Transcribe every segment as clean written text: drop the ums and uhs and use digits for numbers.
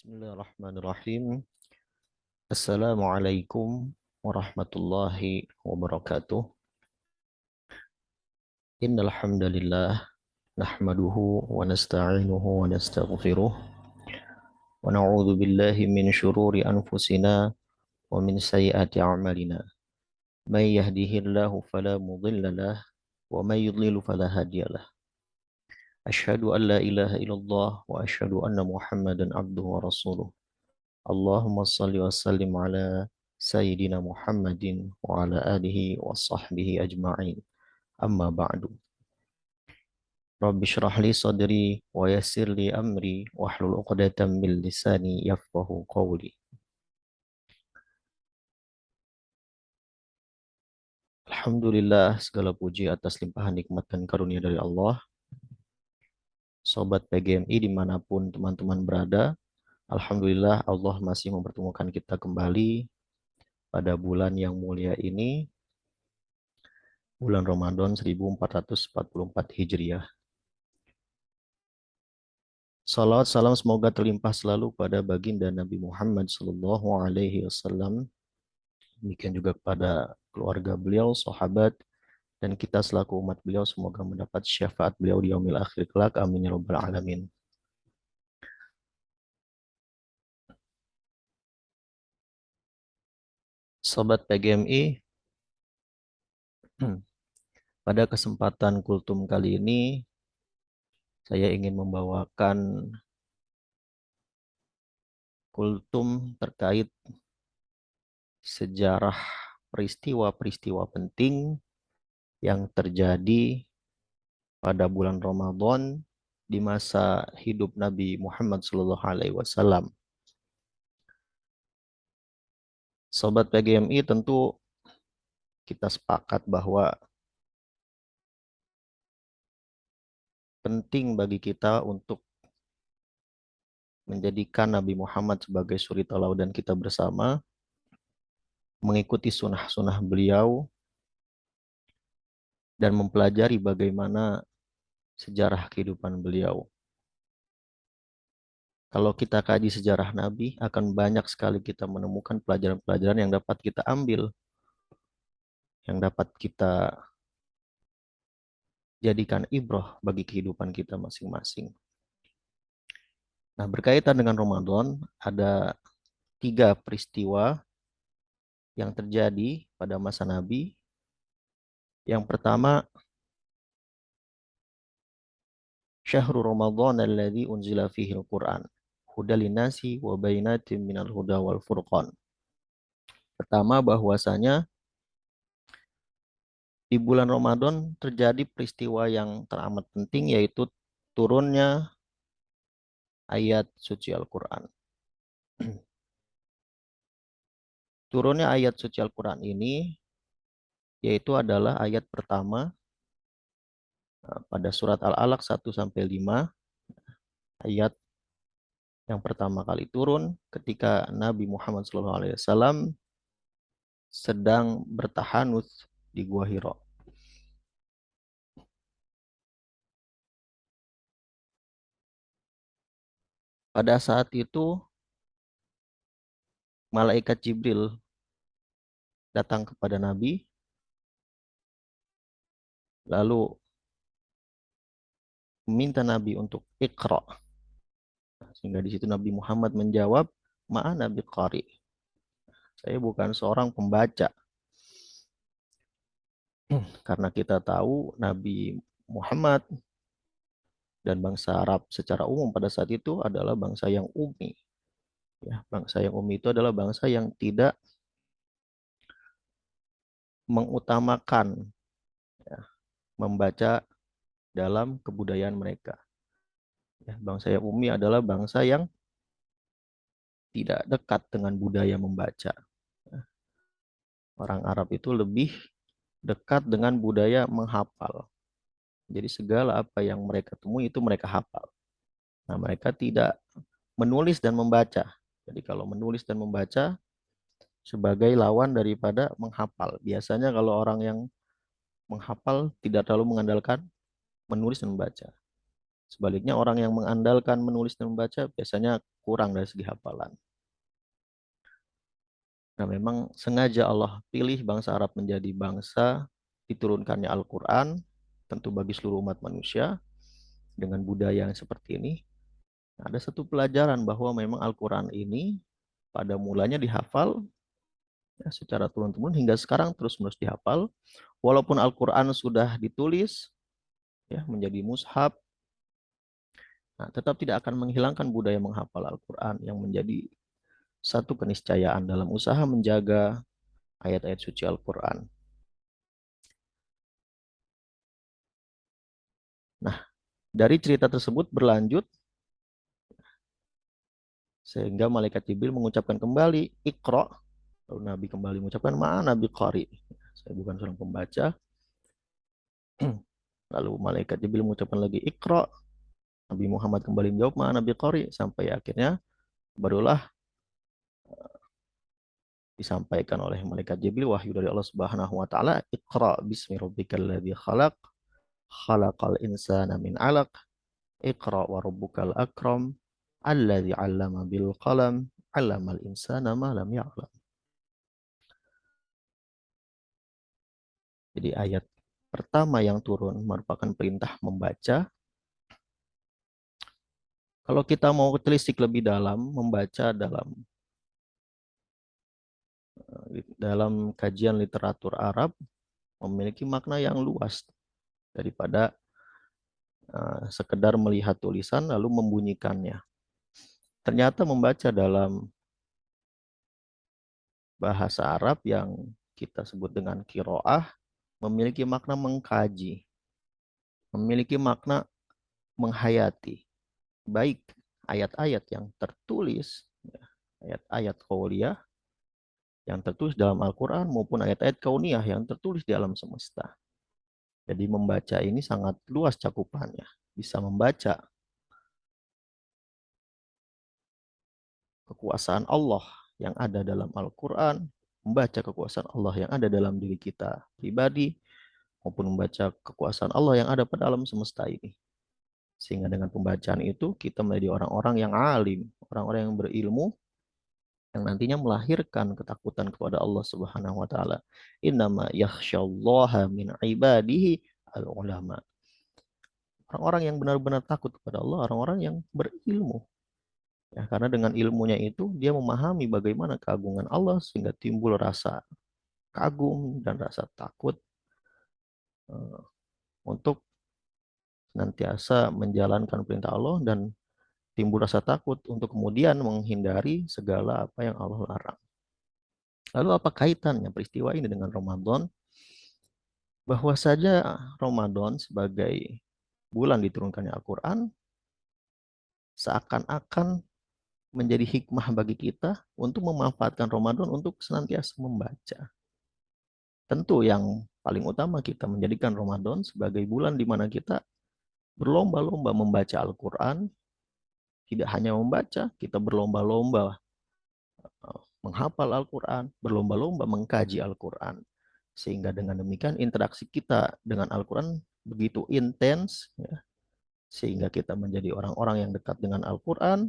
Bismillahirrahmanirrahim. Assalamualaikum warahmatullahi wabarakatuh. Innal hamdalillah nahmaduhu wa nasta'inuhu wa nastaghfiruh wa na'udzu billahi min syururi anfusina wa min sayyiati a'malina. May yahdihillahu fala mudilla lah wa may yudlil fala hadiyalah. Asyhadu an la ilaha illallah wa asyhadu anna Muhammadan abduhu wa rasuluh. Allahumma salli wa sallim ala Sayyidina Muhammadin wa ala alihi wa sahbihi ajma'in. Amma ba'du. Rabbi syrah li sadri wa yassir li amri wa hlul uqdatam min lisani yafqahu qawli. Alhamdulillah, segala puji atas limpahan nikmat dan karunia dari Allah. Sobat PGMI dimanapun teman-teman berada, Alhamdulillah Allah masih mempertemukan kita kembali pada bulan yang mulia ini, bulan Ramadan 1444 Hijriah. Salawat salam semoga terlimpah selalu pada baginda Nabi Muhammad Sallallahu Alaihi Wasallam. Demikian juga kepada keluarga beliau, sahabat, dan kita selaku umat beliau semoga mendapat syafaat beliau di yaumil akhir kelak. Amin ya rabbal alamin. Sobat PGMI, pada kesempatan kultum kali ini saya ingin membawakan kultum terkait sejarah peristiwa-peristiwa penting yang terjadi pada bulan Ramadan di masa hidup Nabi Muhammad SAW. Sobat PGMI, tentu kita sepakat bahwa penting bagi kita untuk menjadikan Nabi Muhammad sebagai suri tauladan kita bersama, mengikuti sunnah-sunnah beliau, dan mempelajari bagaimana sejarah kehidupan beliau. Kalau kita kaji sejarah Nabi, akan banyak sekali kita menemukan pelajaran-pelajaran yang dapat kita ambil, yang dapat kita jadikan ibroh bagi kehidupan kita masing-masing. Nah, berkaitan dengan Ramadan, ada 3 peristiwa yang terjadi pada masa Nabi. Yang pertama, Syahrul Ramadan alladzi unzila fihi al-Qur'an hudal linnasi wa bainatin minal huda wal furqan. Pertama, bahwasanya di bulan Ramadan terjadi peristiwa yang teramat penting, yaitu turunnya ayat suci Al-Quran. Turunnya ayat suci Al-Quran ini yaitu adalah ayat pertama pada surat Al-Alaq 1-5, ayat yang pertama kali turun ketika Nabi Muhammad SAW sedang bertahanus di Gua Hira. Pada saat itu malaikat Jibril datang kepada Nabi, lalu meminta Nabi untuk Iqra. Sehingga di situ Nabi Muhammad menjawab, "Ma'ana biqari." Saya bukan seorang pembaca. Karena kita tahu Nabi Muhammad dan bangsa Arab secara umum pada saat itu adalah bangsa yang ummi. Ya, bangsa yang ummi itu adalah bangsa yang tidak mengutamakan ya, membaca dalam kebudayaan mereka. Ya, bangsa yang ummi adalah bangsa yang tidak dekat dengan budaya membaca. Ya, orang Arab itu lebih dekat dengan budaya menghafal. Jadi segala apa yang mereka temui itu mereka hafal. Nah, mereka tidak menulis dan membaca. Jadi kalau menulis dan membaca sebagai lawan daripada menghafal. Biasanya kalau orang yang menghafal tidak terlalu mengandalkan menulis dan membaca. Sebaliknya orang yang mengandalkan menulis dan membaca biasanya kurang dari segi hafalan. Nah, memang sengaja Allah pilih bangsa Arab menjadi bangsa diturunkannya Al-Quran, tentu bagi seluruh umat manusia, dengan budaya yang seperti ini. Nah, ada satu pelajaran bahwa memang Al-Quran ini pada mulanya dihafal ya, secara turun-temurun hingga sekarang terus-menerus dihafal. Walaupun Al-Quran sudah ditulis ya menjadi mushaf, nah, tetap tidak akan menghilangkan budaya menghafal Al-Quran yang menjadi satu keniscayaan dalam usaha menjaga ayat-ayat suci Al-Quran. Nah, dari cerita tersebut berlanjut sehingga malaikat Jibril mengucapkan kembali Iqra. Lalu Nabi kembali mengucapkan ma'ana biqari. Saya bukan seorang pembaca. Lalu malaikat Jibril mengucapkan lagi Iqra. Nabi Muhammad kembali menjawab ma'ana biqari sampai akhirnya barulah disampaikan oleh malaikat Jibril wahyu dari Allah Subhanahu wa taala, Iqra bismi rabbikal ladzi khalaq, khalaqal insana min 'alaq, Iqra wa rabbukal akram, alladzi 'allama bil qalam, 'allamal insana ma lam ya'lam. Jadi ayat pertama yang turun merupakan perintah membaca. Kalau kita mau telisik lebih dalam, membaca dalam kajian literatur Arab memiliki makna yang luas daripada sekedar melihat tulisan lalu membunyikannya. Ternyata membaca dalam bahasa Arab yang kita sebut dengan kiroah memiliki makna mengkaji, memiliki makna menghayati. Baik ayat-ayat yang tertulis, ya, ayat-ayat qauliyah yang tertulis dalam Al-Quran maupun ayat-ayat kauniyah yang tertulis di alam semesta. Jadi membaca ini sangat luas cakupannya. Bisa membaca kekuasaan Allah yang ada dalam Al-Quran, membaca kekuasaan Allah yang ada dalam diri kita pribadi, maupun membaca kekuasaan Allah yang ada pada alam semesta ini. Sehingga dengan pembacaan itu kita menjadi orang-orang yang alim, orang-orang yang berilmu, yang nantinya melahirkan ketakutan kepada Allah Subhanahu wa taala. Innama yakhsyallaha min ibadihi al-ulama. Orang-orang yang benar-benar takut kepada Allah, orang-orang yang berilmu. Ya, karena dengan ilmunya itu dia memahami bagaimana keagungan Allah sehingga timbul rasa kagum dan rasa takut uh, untuk senantiasa menjalankan perintah Allah dan timbul rasa takut untuk kemudian menghindari segala apa yang Allah larang. Lalu apa kaitannya peristiwa ini dengan Ramadan? Bahwa saja Ramadan sebagai bulan diturunkannya Al-Quran seakan-akan menjadi hikmah bagi kita untuk memanfaatkan Ramadan untuk senantiasa membaca. Tentu yang paling utama kita menjadikan Ramadan sebagai bulan di mana kita berlomba-lomba membaca Al-Quran. Tidak hanya membaca, kita berlomba-lomba menghafal Al-Quran, berlomba-lomba mengkaji Al-Quran. Sehingga dengan demikian interaksi kita dengan Al-Quran begitu intens, ya, sehingga kita menjadi orang-orang yang dekat dengan Al-Quran,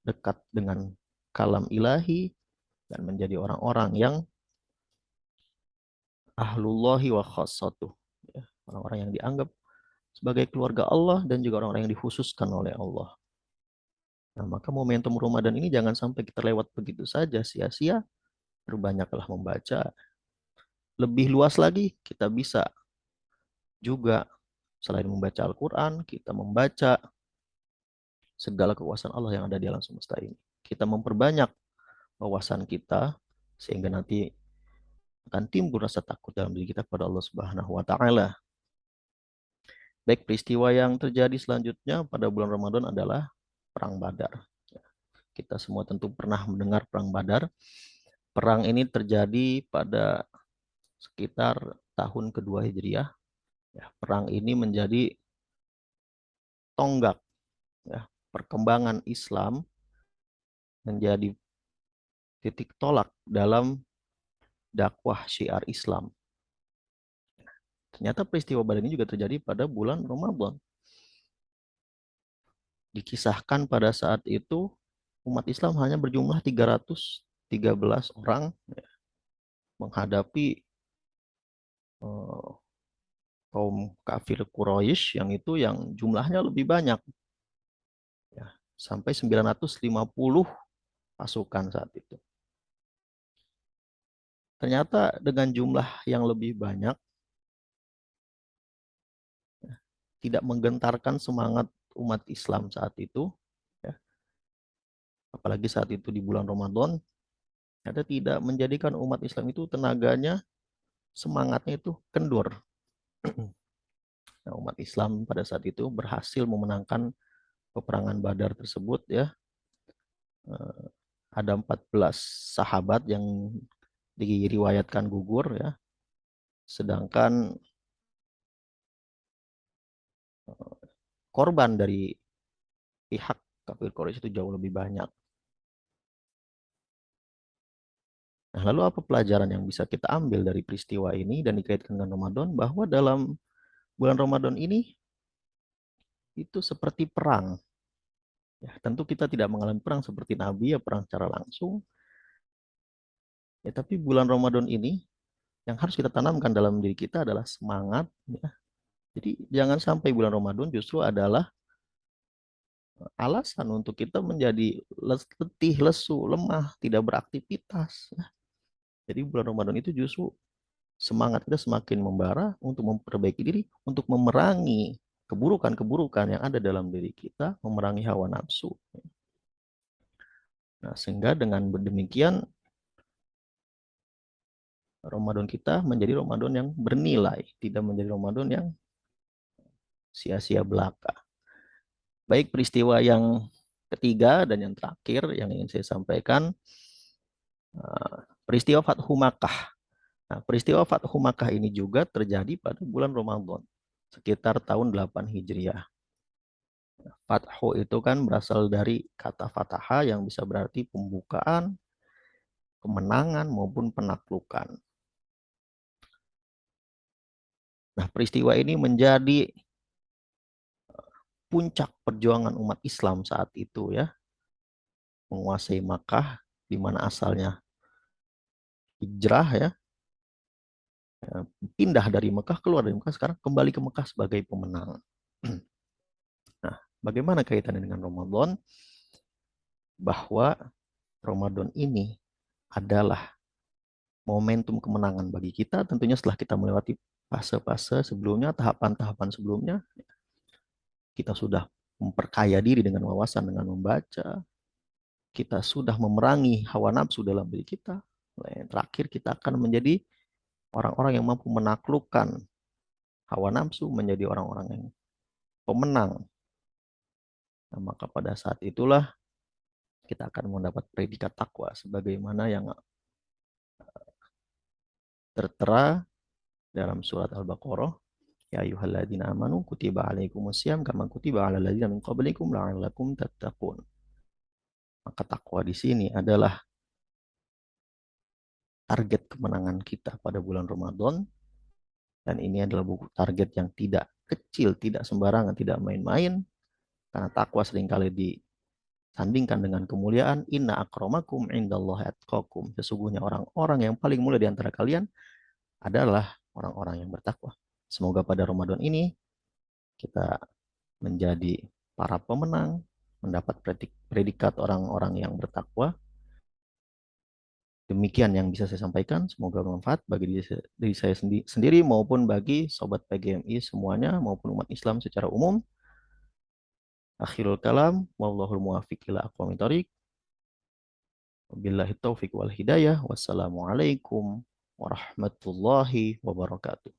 dekat dengan kalam ilahi, dan menjadi orang-orang yang ahlullahi wa khassatuh, ya, orang-orang yang dianggap sebagai keluarga Allah dan juga orang-orang yang dikhususkan oleh Allah. Nah, maka momentum Ramadan ini jangan sampai kita lewat begitu saja, sia-sia. Berbanyaklah membaca. Lebih luas lagi, kita bisa juga selain membaca Al-Quran, kita membaca segala kekuasaan Allah yang ada di alam semesta ini. Kita memperbanyak wawasan kita, sehingga nanti akan timbul rasa takut dalam diri kita kepada Allah Subhanahu wa Ta'ala. Baik, peristiwa yang terjadi selanjutnya pada bulan Ramadan adalah Perang Badar. Kita semua tentu pernah mendengar Perang Badar. Perang ini terjadi pada sekitar tahun kedua Hijriah. Ya, perang ini menjadi tonggak ya, perkembangan Islam, menjadi titik tolak dalam dakwah syiar Islam. Ternyata peristiwa Badar ini juga terjadi pada bulan Ramadan. dikisahkan pada saat itu umat Islam hanya berjumlah 313 orang menghadapi eh, kaum kafir Quraisy yang itu yang jumlahnya lebih banyak ya, sampai 950 pasukan saat itu. Ternyata dengan jumlah yang lebih banyak tidak menggentarkan semangat umat Islam saat itu ya, apalagi saat itu di bulan Ramadan, ada tidak menjadikan umat Islam itu tenaganya, semangatnya itu kendur. Nah, umat Islam pada saat itu berhasil memenangkan peperangan Badar tersebut ya. Eh, Ada 14 sahabat yang diriwayatkan gugur ya. Sedangkan korban dari pihak kafir Quraisy itu jauh lebih banyak. Nah, lalu apa pelajaran yang bisa kita ambil dari peristiwa ini dan dikaitkan dengan Ramadan? Bahwa dalam bulan Ramadan ini itu seperti perang. Ya, tentu kita tidak mengalami perang seperti Nabi ya, perang secara langsung. Ya, tapi bulan Ramadan ini yang harus kita tanamkan dalam diri kita adalah semangat. Ya. Jadi jangan sampai bulan Ramadan justru adalah alasan untuk kita menjadi letih, lesu, lemah, tidak beraktivitas. Ya. Jadi bulan Ramadan itu justru semangat kita semakin membara untuk memperbaiki diri, untuk memerangi keburukan-keburukan yang ada dalam diri kita, memerangi hawa nafsu. Nah, sehingga dengan demikian Ramadan kita menjadi Ramadan yang bernilai, tidak menjadi Ramadan yang sia-sia belaka. Baik, peristiwa yang ketiga dan yang terakhir yang ingin saya sampaikan, peristiwa Fathu Makkah. Nah, peristiwa Fathu Makkah ini juga terjadi pada bulan Ramadan, sekitar tahun 8 Hijriah. Fathu itu kan berasal dari kata fataha yang bisa berarti pembukaan, kemenangan maupun penaklukan. Nah, peristiwa ini menjadi puncak perjuangan umat Islam saat itu ya, menguasai Makkah di mana asalnya hijrah ya, pindah dari Mekah, keluar dari Mekah, sekarang kembali ke Mekah sebagai pemenang. Nah, bagaimana kaitannya dengan Ramadan? Bahwa Ramadan ini adalah momentum kemenangan bagi kita, tentunya setelah kita melewati fase-fase sebelumnya, tahapan-tahapan sebelumnya, kita sudah memperkaya diri dengan wawasan, dengan membaca, kita sudah memerangi hawa nafsu dalam diri kita. Yang terakhir, kita akan menjadi orang-orang yang mampu menaklukkan hawa nafsu, menjadi orang-orang yang pemenang. Nah, maka pada saat itulah kita akan mendapat predikat takwa sebagaimana yang tertera dalam surat Al-Baqarah, ya ayyuhalladzina amanu kutiba alaikumusiyam kama kutiba alal ladzina min qablikum la'allakum tattaqun. Maka takwa di sini adalah target kemenangan kita pada bulan Ramadan, dan ini adalah buku target yang tidak kecil, tidak sembarangan, tidak main-main, karena takwa seringkali disandingkan dengan kemuliaan. Inna akramakum indallahi atqakum. Sesungguhnya orang-orang yang paling mulia di antara kalian adalah orang-orang yang bertakwa. Semoga pada Ramadan ini kita menjadi para pemenang, mendapat predikat orang-orang yang bertakwa. Demikian yang bisa saya sampaikan. Semoga bermanfaat bagi diri saya sendiri maupun bagi sobat PGMI semuanya maupun umat Islam secara umum. Akhirul kalam, wallahul muwaffiq ila aqwamit thoriq. Wabillahi taufiq wal hidayah. Wassalamualaikum warahmatullahi wabarakatuh.